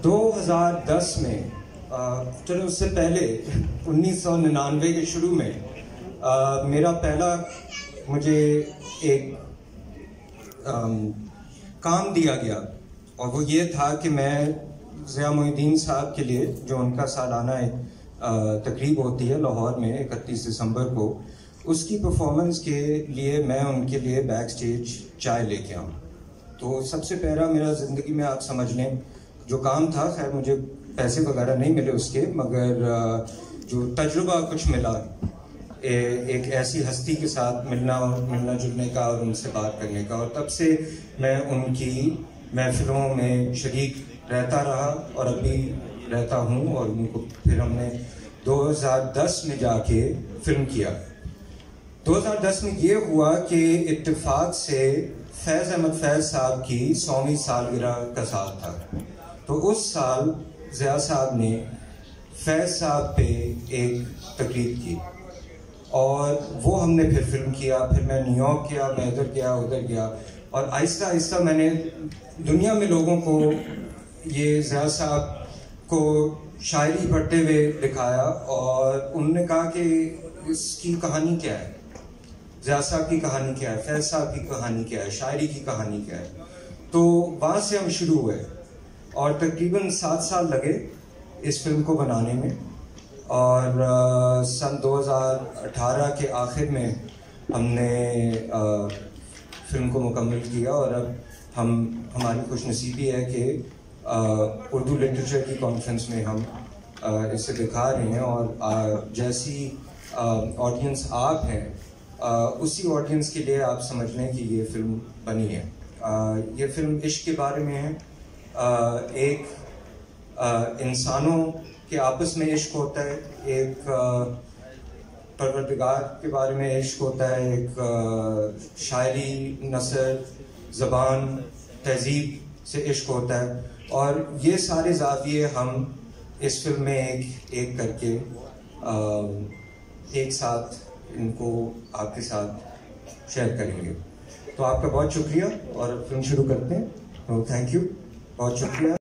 2010 में चलो उससे पहले 1999 के शुरू में मेरा पहला मुझे एक काम दिया गया और वो ये था कि मैं ज़िया मोइनुद्दीन साहब के लिए, जो उनका सालाना तकरीब होती है लाहौर में 31 दिसंबर को, उसकी परफॉर्मेंस के लिए मैं उनके लिए बैक स्टेज चाय लेके आऊँ। तो सबसे पहला मेरा ज़िंदगी में आप समझ लें जो काम था, खैर मुझे पैसे वगैरह नहीं मिले उसके, मगर जो तजुर्बा कुछ मिला एक ऐसी हस्ती के साथ मिलना जुलने का और उनसे बात करने का, और तब से मैं उनकी महफिलों में शरीक रहता रहा और अभी रहता हूँ। और उनको फिर हमने 2010 में जाके फिल्म किया। 2010 में ये हुआ कि इत्तेफाक से फैज़ अहमद फैज़ साहब की 100वीं सालगिरह का साल था। तो उस साल ज़िया साहब ने फैज़ साहब पे एक तकरीर की और वो हमने फिर फिल्म किया। फिर मैं न्यूयॉर्क गया, मैं इधर गया उधर गया, और आहिस्ता आहिस्ता मैंने दुनिया में लोगों को ये ज़िया साहब को शायरी पढ़ते हुए दिखाया और उन्होंने कहा कि इसकी कहानी क्या है, ज़िया साहब की कहानी क्या है, फैज़ साहब की कहानी क्या है, शायरी की कहानी क्या है। तो वहाँ से हम शुरू हुए और तकरीबन 7 साल लगे इस फिल्म को बनाने में। और सन 2018 के आखिर में हमने फिल्म को मुकम्मल किया और अब हमारी खुशनसीबी है कि उर्दू लिटरेचर की कॉन्फ्रेंस में हम इसे दिखा रहे हैं। और जैसी ऑडियंस आप हैं, उसी ऑडियंस के लिए आप समझ लें कि ये फिल्म बनी है। ये फिल्म इश्क के बारे में है। एक इंसानों के आपस में इश्क होता है, एक परवरदिगार के बारे में इश्क होता है, एक शायरी, नसर, ज़बान, तहजीब से इश्क होता है। और ये सारे ज़ाविये हम इस फिल्म में एक एक करके एक साथ इनको आपके साथ शेयर करेंगे। तो आपका बहुत शुक्रिया और फिल्म शुरू करते हैं। तो थैंक यू, बहुत शुक्रिया।